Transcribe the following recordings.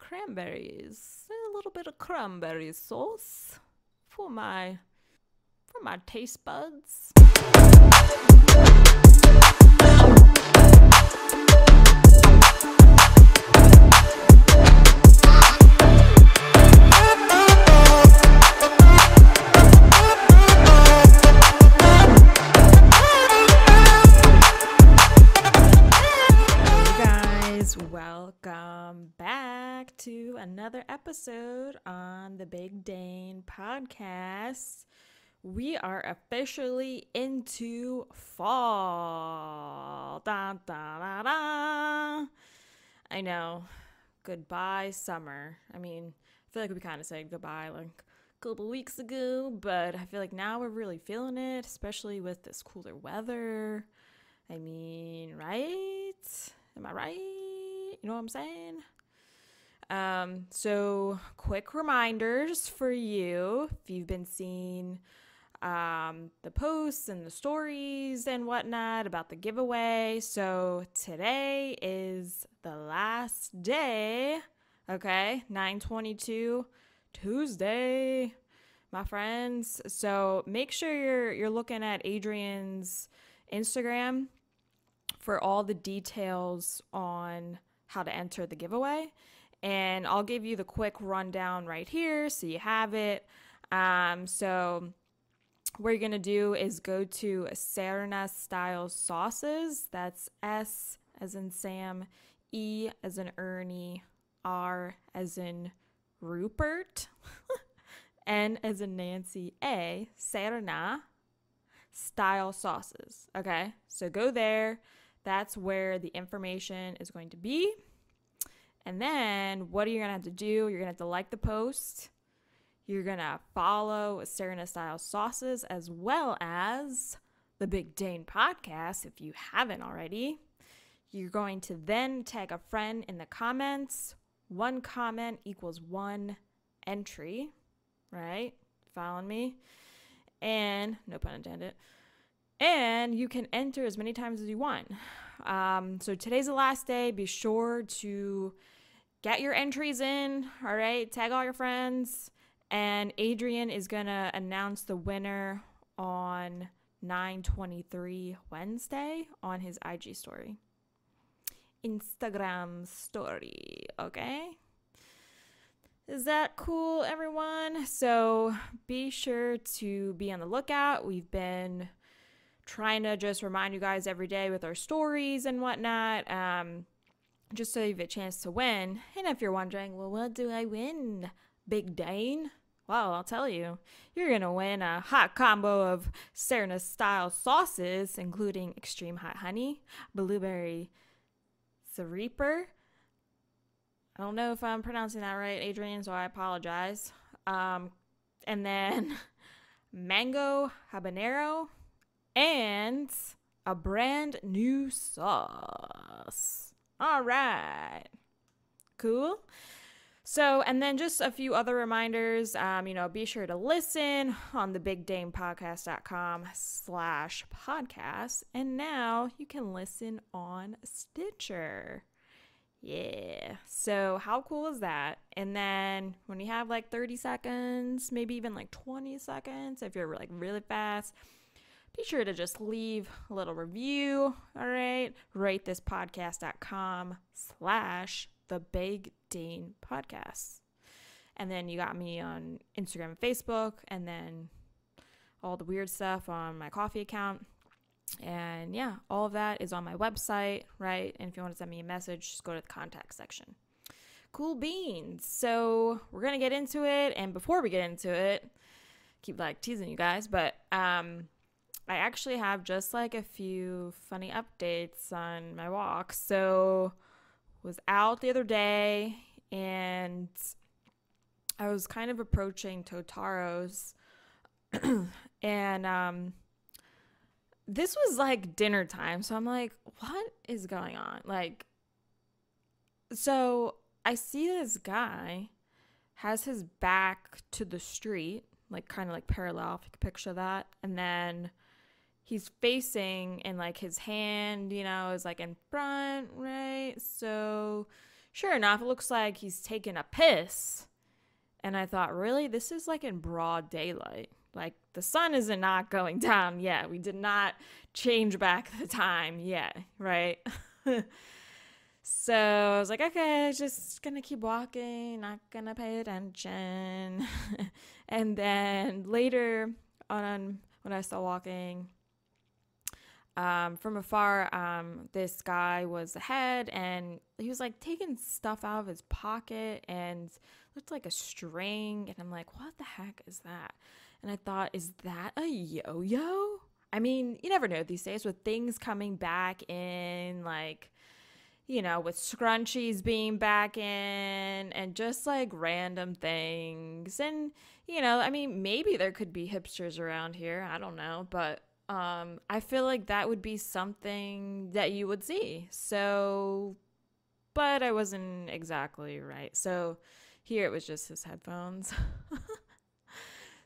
cranberries, a little bit of cranberry sauce for my taste buds. Welcome back to another episode on the Big Dane podcast. We are officially into fall. Da, da, da, da. I know. Goodbye, summer. I mean, I feel like we kind of said goodbye like a couple weeks ago, but I feel like now we're really feeling it, especially with this cooler weather. I mean, right? Am I right? You know what I'm saying? So quick reminders for you if you've been seeing the posts and the stories and whatnot about the giveaway. So today is the last day, okay? 9/22 Tuesday, my friends. So make sure you're looking at Adrian's Instagram for all the details on how to enter the giveaway, and I'll give you the quick rundown right here so you have it. So what you're gonna do is go to Serna Style Sauces. That's S as in Sam, E as in Ernie, R as in Rupert, N as in Nancy, A, Serna Style Sauces. Okay, so go there. That's where the information is going to be. And then what are you going to have to do? You're going to have to like the post. You're going to follow Serena Style Sauces as well as the Big Dane podcast if you haven't already. You're going to then tag a friend in the comments. One comment equals one entry, right? Following me? And no pun intended. And you can enter as many times as you want. So today's the last day. Be sure to get your entries in, all right? Tag all your friends. And Adrian is going to announce the winner on 9/23 Wednesday on his IG story. Instagram story, okay? Is that cool, everyone? So be sure to be on the lookout. We've been trying to just remind you guys every day with our stories and whatnot, just so you have a chance to win. And if you're wondering, well, what do I win, Big Dane? Well, I'll tell you. You're going to win a hot combo of Serena Style sauces, including Extreme Hot Honey, Blueberry Reaper. I don't know if I'm pronouncing that right, Adrian, so I apologize. And then Mango Habanero, and a brand new sauce. All right. Cool. So, and then just a few other reminders. Be sure to listen on the BigDanePodcast.com/podcast. And now you can listen on Stitcher. Yeah. So how cool is that? And then when you have like 30 seconds, maybe even like 20 seconds, if you're like really fast, be sure to just leave a little review, all right? Rate this podcast.com/the Big Dane podcast. And then you got me on Instagram and Facebook, and then all the weird stuff on my coffee account. And yeah, all of that is on my website, right? And if you want to send me a message, just go to the contact section. Cool beans. So we're going to get into it. And before we get into it, keep like teasing you guys, but I actually have just like a few funny updates on my walk. So was out the other day and I was kind of approaching Totaro's and this was like dinner time. So I'm like, what is going on? Like, so I see this guy has his back to the street, like kind of like parallel, if you could picture that. And then he's facing and like his hand, is like in front, right? So sure enough, it looks like he's taking a piss. And I thought, really? This is like in broad daylight. Like, the sun is not going down yet. We did not change back the time yet, right? So I was like, okay, just gonna keep walking, not gonna pay attention. And then later on, when I started walking, from afar, this guy was ahead and he was like taking stuff out of his pocket and looked like a string. And I'm like, what the heck is that? And I thought, is that a yo-yo? I mean, you never know these days with things coming back in, like, you know, with scrunchies being back in and just like random things. And, you know, I mean, maybe there could be hipsters around here. I don't know. But I feel like that would be something that you would see. So, but I wasn't exactly right. So here it was just his headphones.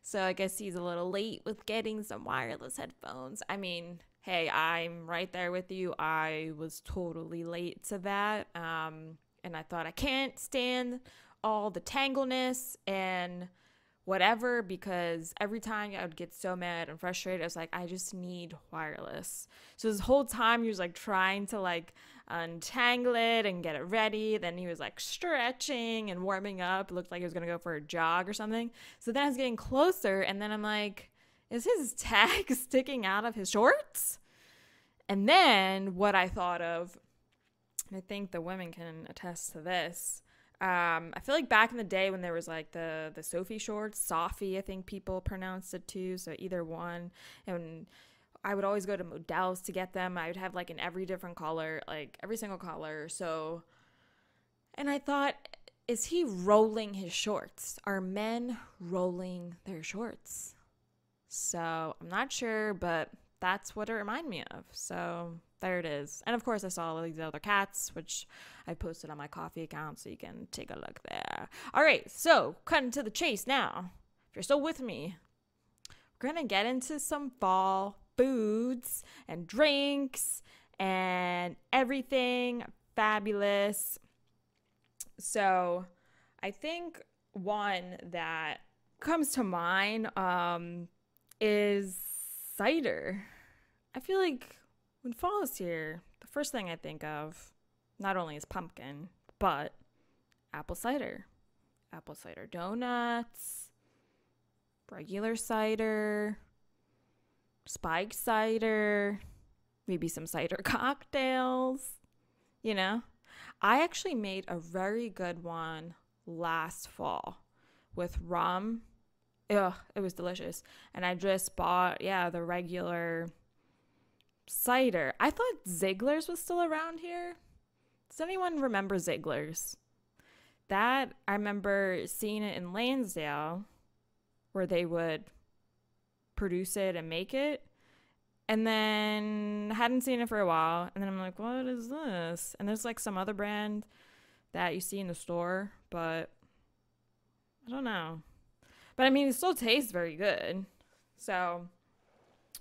So I guess he's a little late with getting some wireless headphones. I mean, hey, I'm right there with you. I was totally late to that. And I thought I can't stand all the tangleness and whatever, because every time I would get so mad and frustrated, I was like, I just need wireless. So this whole time he was like trying to like untangle it and get it ready. Then he was like stretching and warming up. It looked like he was gonna go for a jog or something. So then I was getting closer, and then I'm like, is his tag sticking out of his shorts? And then what I thought of, and I think the women can attest to this, I feel like back in the day when there was like the Sophie shorts, Sophie, I think people pronounced it too, so either one. And I would always go to Modell's to get them. I would have like in every different color, like every single color. So, and I thought, is he rolling his shorts? Are men rolling their shorts? So I'm not sure, but that's what it reminded me of. So there it is. And of course I saw all these other cats, which I posted on my coffee account, so you can take a look there. All right, so cutting to the chase now. If you're still with me, we're gonna get into some fall foods and drinks and everything fabulous. So I think one that comes to mind is cider. I feel like when fall is here, the first thing I think of not only is pumpkin, but apple cider. Apple cider donuts, regular cider, spiked cider, maybe some cider cocktails, you know? I actually made a very good one last fall with rum. Ugh, it was delicious. And I just bought, the regular cider. I thought Ziegler's was still around here. Does anyone remember Ziegler's? That, I remember seeing it in Lansdale, where they would produce it and make it. And then hadn't seen it for a while. And then I'm like, what is this? And there's like some other brand that you see in the store, but I don't know. But I mean, it still tastes very good. So,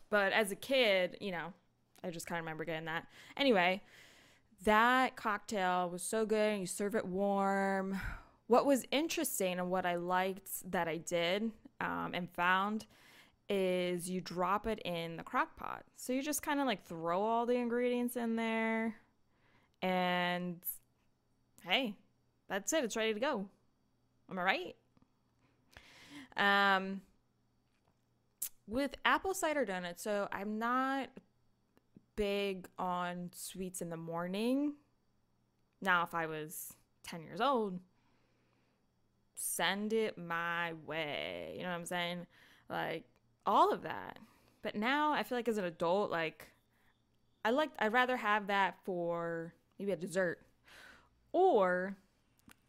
but as a kid, you know, I just kind of remember getting that. Anyway, that cocktail was so good. You serve it warm. What was interesting and what I liked that I did and found is you drop it in the crock pot. So you just kind of like throw all the ingredients in there and hey, that's it. It's ready to go. Am I right? With apple cider donuts, so I'm not big on sweets in the morning. Now, if I was 10 years old, send it my way. You know what I'm saying? Like, all of that. But now I feel like as an adult, like I'd rather have that for maybe a dessert. Or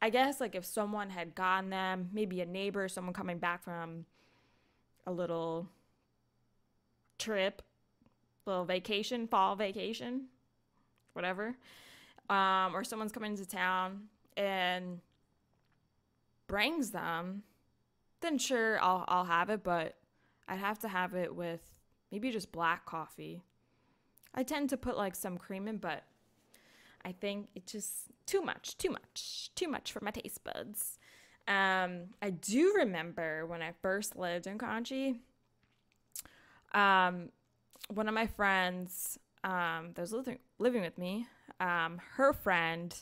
I guess like if someone had gotten them, maybe a neighbor, someone coming back from a little trip, little vacation, fall vacation, whatever, or someone's coming to town and brings them, then sure, I'll have it, but I'd have to have it with maybe just black coffee. I tend to put like some cream in, but I think it's just too much for my taste buds. I do remember when I first lived in Kanchi, one of my friends that was living with me, her friend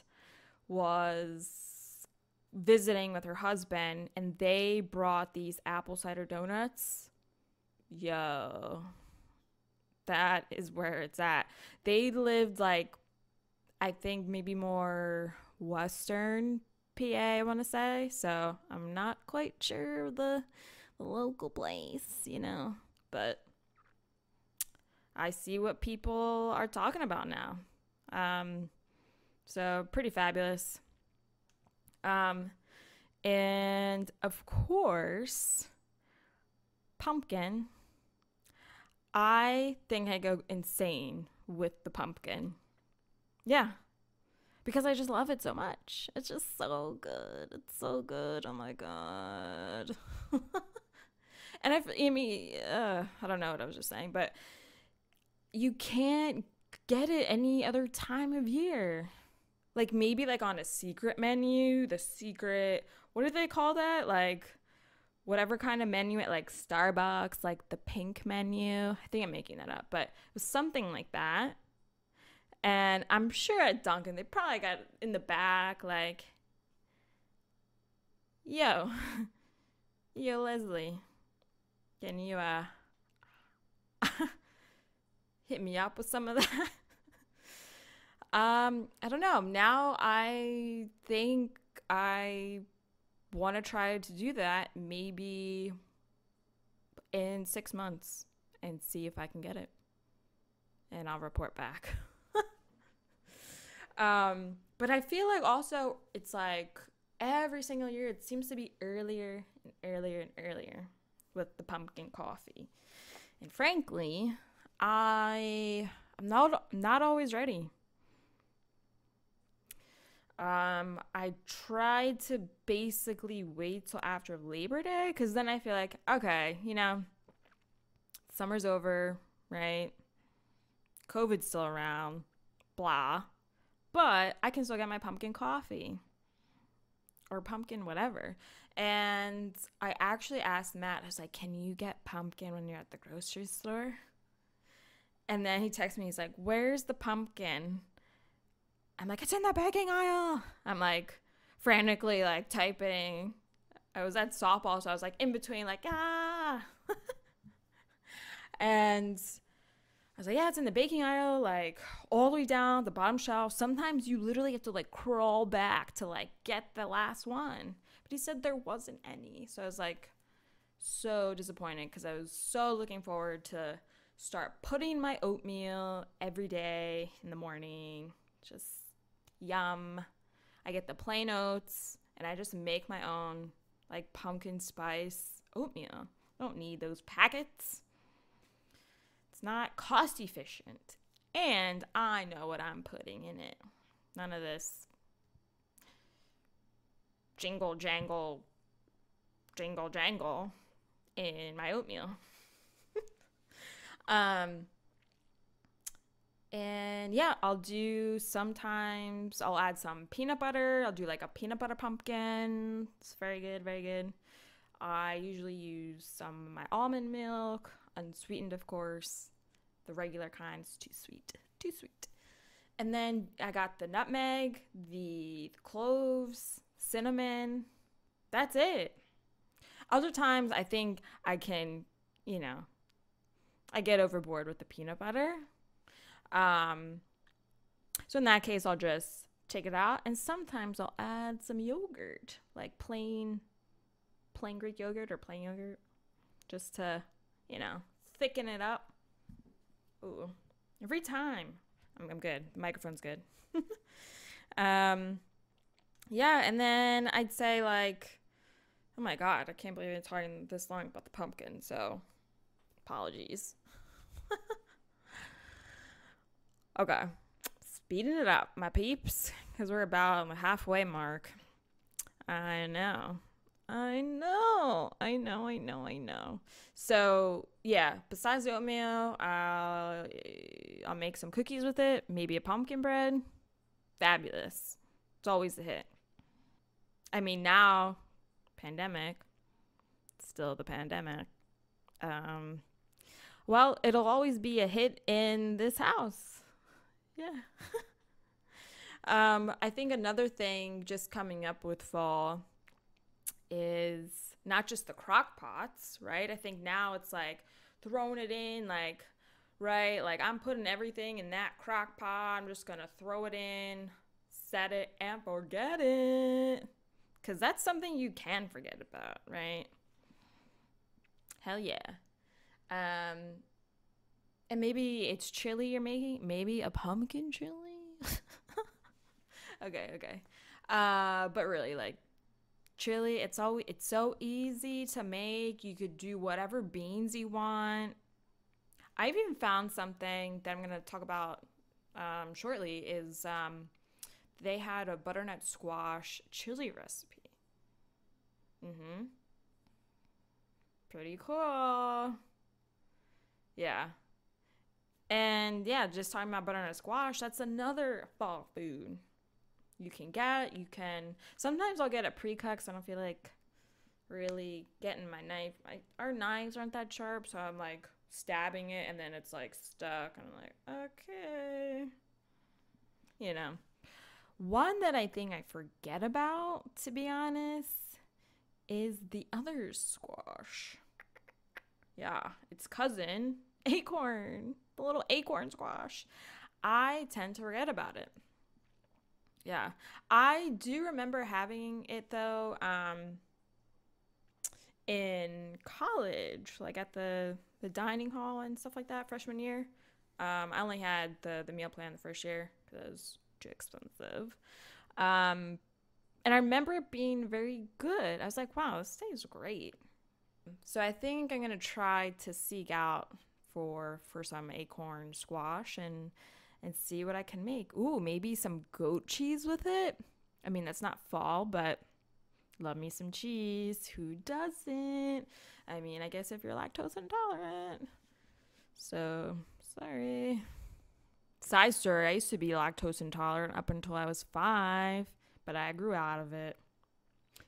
was visiting with her husband, and they brought these apple cider donuts. Yo, that is where it's at. They lived like, I think maybe more Western PA, I want to say. So I'm not quite sure of the local place, but I see what people are talking about now. So pretty fabulous. And of course, pumpkin. I think I go insane with the pumpkin. Yeah, because I just love it so much. It's just so good. It's so good. Oh my God. And I don't know what I was just saying, but you can't get it any other time of year. Like maybe like on a secret menu, what do they call that? Like whatever kind of menu at like Starbucks, like the pink menu. I think I'm making that up, but it was something like that. And I'm sure at Dunkin' they probably got in the back like, yo, yo Leslie, can you hit me up with some of that? I don't know. Now I think I want to try to do that maybe in 6 months and see if I can get it. And I'll report back. But I feel like also it's like every single year it seems to be earlier and earlier and earlier with the pumpkin coffee. And frankly, I'm not always ready. I tried to basically wait till after Labor Day because then I feel like, okay, summer's over, right? COVID's still around, blah. But I can still get my pumpkin coffee or pumpkin whatever. And I actually asked Matt, I was like, can you get pumpkin when you're at the grocery store? And then he texted me, he's like, where's the pumpkin? I'm like, it's in the baking aisle. I'm like frantically like typing. I was at softball, so I was like in between like, And I was like, yeah, it's in the baking aisle, like all the way down the bottom shelf. Sometimes you literally have to like crawl back to like get the last one. But he said there wasn't any. So I was like so disappointed because I was so looking forward to start putting my oatmeal every day in the morning. Just yum. I get the plain oats and I just make my own like pumpkin spice oatmeal. I don't need those packets. It's not cost efficient. And I know what I'm putting in it. None of this jingle jangle in my oatmeal. And yeah, I'll add some peanut butter. I'll do like a peanut butter pumpkin. It's very good, very good. I usually use some of my almond milk, unsweetened, of course. The regular kind's too sweet. And then I got the nutmeg, the cloves, cinnamon. That's it. Other times I think I can, I get overboard with the peanut butter. So in that case, I'll just take it out, and sometimes I'll add some yogurt, like plain Greek yogurt or plain yogurt, just to, thicken it up. Ooh, every time. I'm good. The microphone's good. Yeah, and then I'd say like, oh my God, I can't believe I'm talking this long about the pumpkin, so apologies. Okay, speeding it up, my peeps, because we're about on the halfway mark. I know. So, yeah, besides the oatmeal, I'll make some cookies with it, maybe a pumpkin bread. Fabulous. It's always a hit. I mean, now, pandemic, still the pandemic. Um, well, it'll always be a hit in this house. Yeah. I think another thing just coming up with fall is not just the crock pots, right? I think now it's like throwing it in, like, right? Like I'm putting everything in that crock pot. I'm just gonna throw it in, set it, and forget it. Because that's something you can forget about, right? Hell yeah. Um, and maybe it's chili you're making. Maybe a pumpkin chili. Okay. But really, like chili, it's so easy to make. You could do whatever beans you want. I've even found something that I'm gonna talk about shortly. Is they had a butternut squash chili recipe. Mm-hmm. Pretty cool. Yeah. And yeah, just talking about butternut squash, that's another fall food you can get. You can sometimes I'll get it pre-cut because I don't feel like really getting my knife. Our knives aren't that sharp, so I'm like stabbing it and then it's like stuck. And I'm like, okay, you know. One that I think I forget about, to be honest, is the other squash. Yeah, its cousin, acorn, the little acorn squash. I tend to forget about it. Yeah. I do remember having it though in college, like at the dining hall and stuff like that freshman year. I only had the meal plan the first year because it was too expensive. Um and I remember it being very good. I was like, wow, this tastes great. So I think I'm gonna try to seek out for some acorn squash and see what I can make. Ooh, maybe some goat cheese with it. I mean, that's not fall, but love me some cheese. Who doesn't? I mean, I guess if you're lactose intolerant. So, sorry. Side story, I used to be lactose intolerant up until I was 5, but I grew out of it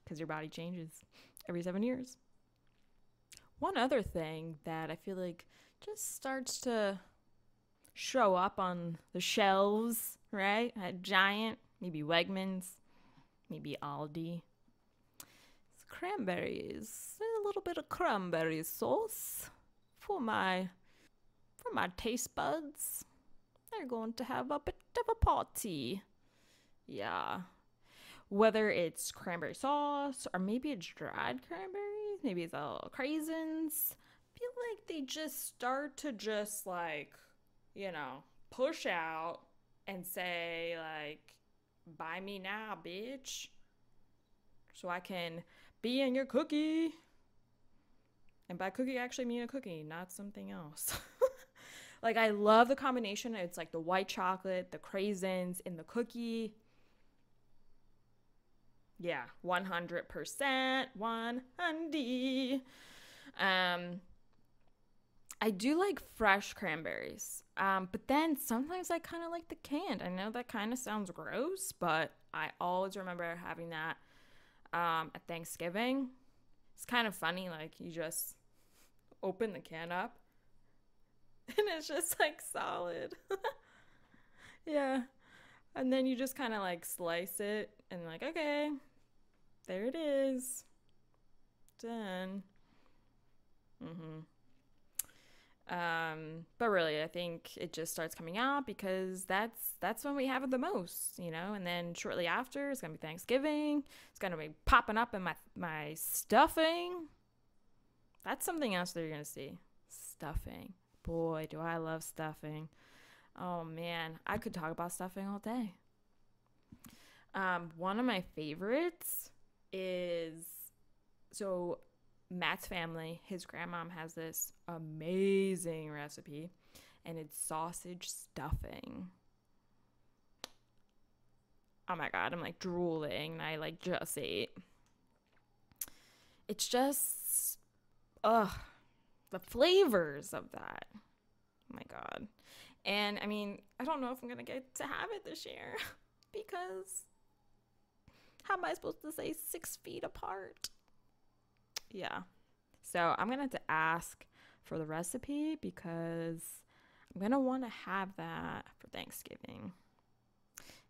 because your body changes every 7 years. One other thing that I feel like just starts to show up on the shelves, right? At Giant, maybe Wegmans, maybe Aldi. It's cranberries. A little bit of cranberry sauce for my taste buds. They're going to have a bit of a party. Yeah. Whether it's cranberry sauce or maybe it's dried cranberries, maybe it's all craisins. I feel like they just start to just like, push out and say like, buy me now, bitch. So I can be in your cookie. And by cookie, I actually mean a cookie, not something else. Like, I love the combination. It's like the white chocolate, the craisins, and the cookie. Yeah, 100%, 100. I do like fresh cranberries. But then sometimes I kind of like the canned. I know that kind of sounds gross, but I always remember having that at Thanksgiving. It's kind of funny, like you just open the can up and it's just like solid. Yeah. And then you just kind of like slice it and like, okay, there it is. Done. Mm-hmm. But really, I think it just starts coming out because that's when we have it the most, And then shortly after, it's gonna be Thanksgiving. It's gonna be popping up in my stuffing. That's something else that you're gonna see. Stuffing. Boy, do I love stuffing. Oh man, I could talk about stuffing all day. One of my favorites is so Matt's family, his grandmom has this amazing recipe, and it's sausage stuffing. Oh my god, I'm like drooling, and I like just ate. It's just, the flavors of that. Oh my god. And I mean, I don't know if I'm gonna get to have it this year. because how am I supposed to say 6 feet apart? Yeah. So I'm going to have to ask for the recipe because I'm going to want to have that for Thanksgiving.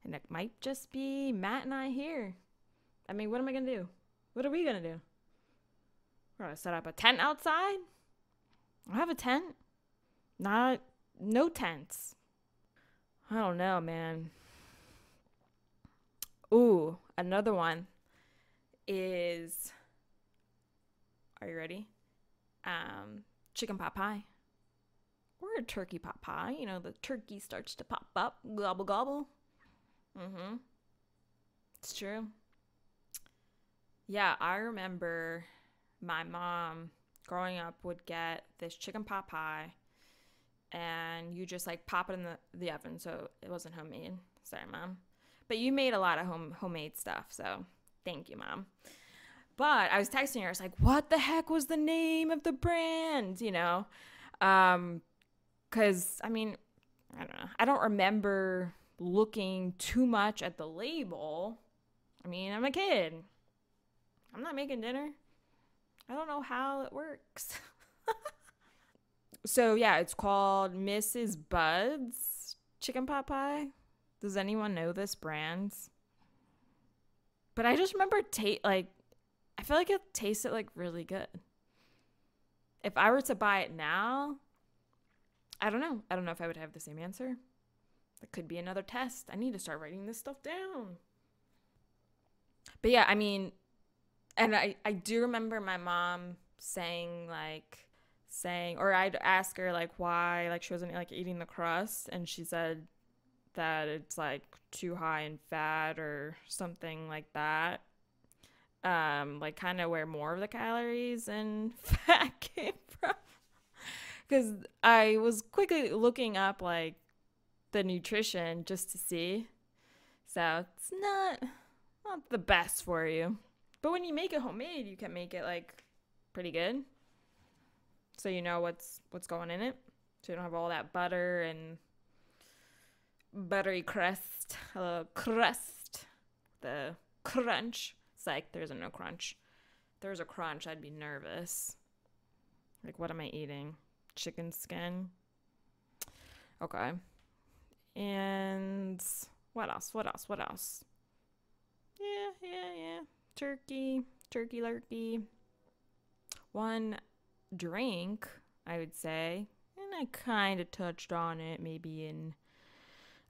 And it might just be Matt and I here. I mean, what am I going to do? What are we going to do? We're going to set up a tent outside? I have a tent. No tents. I don't know, man. Ooh, another one is, are you ready? Chicken pot pie. Or a turkey pot pie. You know, the turkey starts to pop up. Gobble, gobble. Mm-hmm. It's true. Yeah, I remember my mom growing up would get this chicken pot pie and you just like pop it in the oven. So it wasn't homemade. Sorry, Mom. But you made a lot of homemade stuff. So thank you, Mom. But I was texting her. I was like, what the heck was the name of the brand? You know? Because, I mean, I don't know. I don't remember looking too much at the label. I mean, I'm a kid. I'm not making dinner. I don't know how it works. So, yeah, it's called Mrs. Bud's Chicken Pot Pie. Does anyone know this brand? But I just remember, I feel like it tasted, like, really good. If I were to buy it now, I don't know. I don't know if I would have the same answer. That could be another test. I need to start writing this stuff down. But, yeah, I mean, and I do remember my mom saying, or I'd ask her, like, why, like, she wasn't, like, eating the crust, and she said that it's, like, too high in fat or something like that. Like, kind of where more of the calories and fat came from. Because I was quickly looking up, like, the nutrition just to see. So, it's not the best for you. But when you make it homemade, you can make it, like, pretty good. So you know what's going in it. So you don't have all that butter and buttery crust. The crunch. It's like, there isn't no crunch. If there was a crunch, I'd be nervous. Like, what am I eating? Chicken skin? Okay. And what else? Yeah. Turkey lurkey. One drink, I would say, and I kind of touched on it maybe in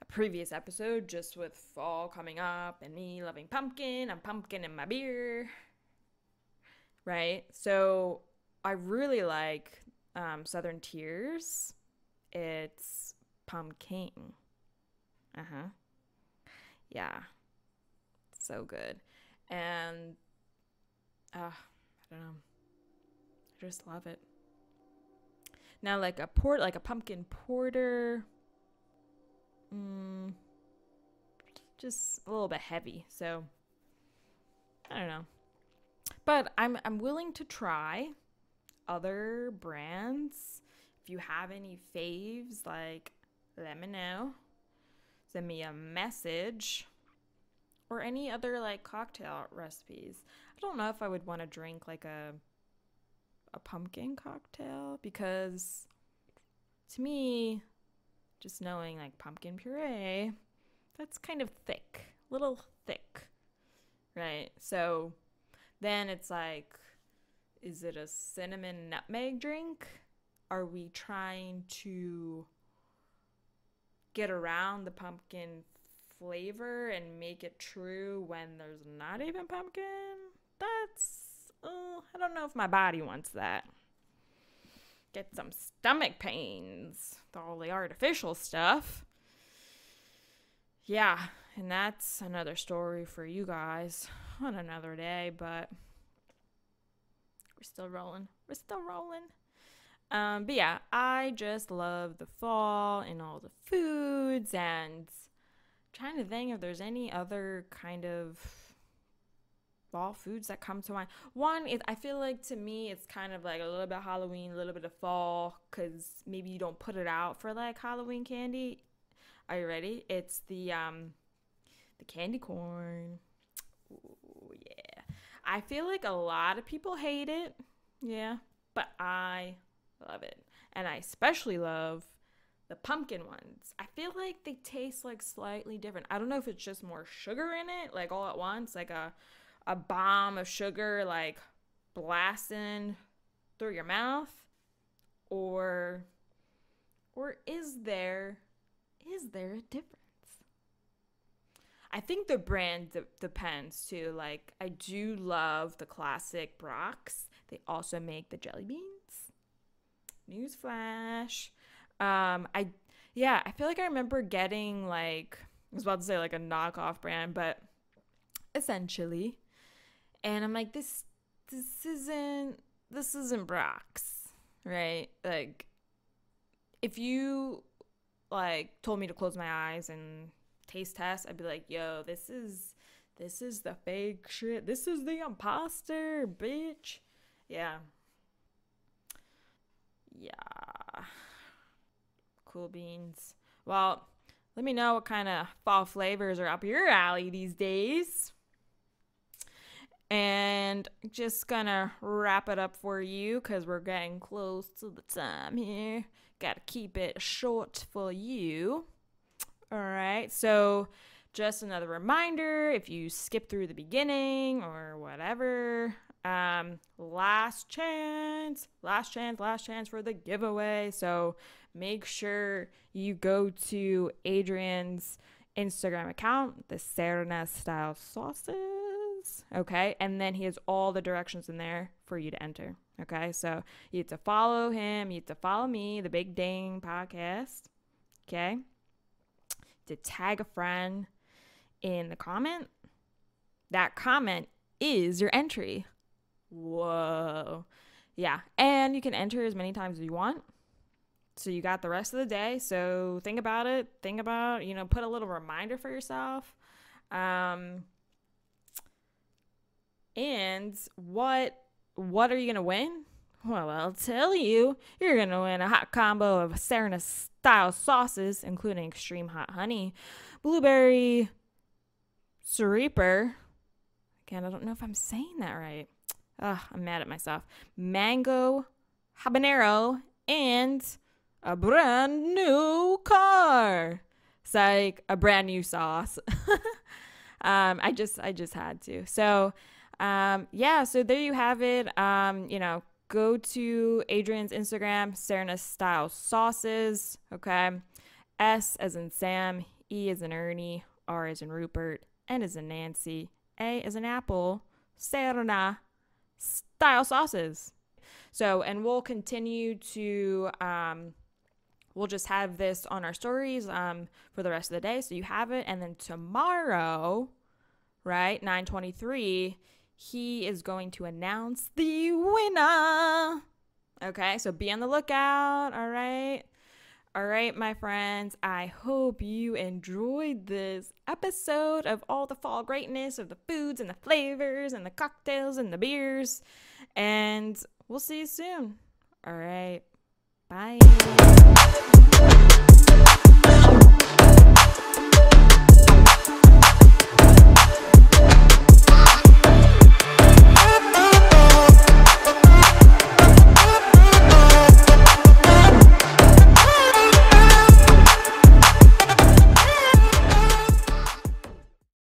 a previous episode, just with fall coming up and me loving pumpkin. I'm pumpkin in my beer, right? So I really like Southern Tears. It's pumpkin. Yeah, so good. And I don't know, I just love it. Now, like a pumpkin porter, just a little bit heavy. So I don't know, but I'm willing to try other brands. If you have any faves, like, let me know. Send me a message. Or any other, like, cocktail recipes. I don't know if I would want to drink, like, a pumpkin cocktail, because to me, just knowing, like, pumpkin puree, that's kind of thick, little thick, right? So then it's like, is it a cinnamon nutmeg drink? Are we trying to get around the pumpkin flavor and make it true when there's not even pumpkin? I don't know if my body wants that. Get some stomach pains with all the artificial stuff. Yeah, and that's another story for you guys on another day, but we're still rolling. But yeah, I just love the fall and all the foods, and trying to think if there's any other kind of fall foods that come to mind. One is, I feel like, to me, it's kind of like a little bit of Halloween, a little bit of fall, because maybe you don't put it out for, like, Halloween candy. Are you ready? It's the the candy corn. Ooh, yeah. I feel like a lot of people hate it. Yeah. But I love it. And I especially love the pumpkin ones. I feel like they taste like slightly different. I don't know if it's just more sugar in it, like all at once, like a bomb of sugar like blasting through your mouth, or is there a difference? I think the brand depends too. Like, I do love the classic Brock's. They also make the jelly beans. Newsflash. I feel like I remember getting, like, I was about to say like a knockoff brand, but essentially. And I'm like, this isn't Brock's, right? Like, if you like told me to close my eyes and taste test, I'd be like, yo, this is the fake shit. This is the imposter, bitch. Yeah. Cool beans. Well, let me know what kind of fall flavors are up your alley these days. And just gonna wrap it up for you because we're getting close to the time here. Gotta keep it short for you. All right, so just another reminder, if you skip through the beginning or whatever, last chance for the giveaway. So make sure you go to Adrian's Instagram account, the Serna Style Sauces, okay? And then he has all the directions in there for you to enter, okay? So you have to follow him, you have to follow me, the Big Dane podcast, okay? To tag a friend in the comment. That comment is your entry. Whoa. Yeah. And you can enter as many times as you want. So you got the rest of the day. So think about it. Think about, put a little reminder for yourself. And what are you going to win? Well, I'll tell you. You're going to win a hot combo of Serna style sauces, including extreme hot honey, blueberry Reaper. Again, I don't know if I'm saying that right. Ugh, I'm mad at myself. Mango habanero and a brand new car. It's like a brand new sauce. I just had to. So, so there you have it. Go to Adrian's Instagram, Serna Style Sauces, okay? S as in Sam, E as in Ernie, R as in Rupert, N as in Nancy, A as in Apple, Serna Style Sauces. So, and we'll continue to, we'll just have this on our stories for the rest of the day, so you have it. And then tomorrow, right, 9:23, he is going to announce the winner. Okay, so be on the lookout. All right, my friends. I hope you enjoyed this episode of all the fall greatness of the foods and the flavors and the cocktails and the beers. And we'll see you soon. All right, bye.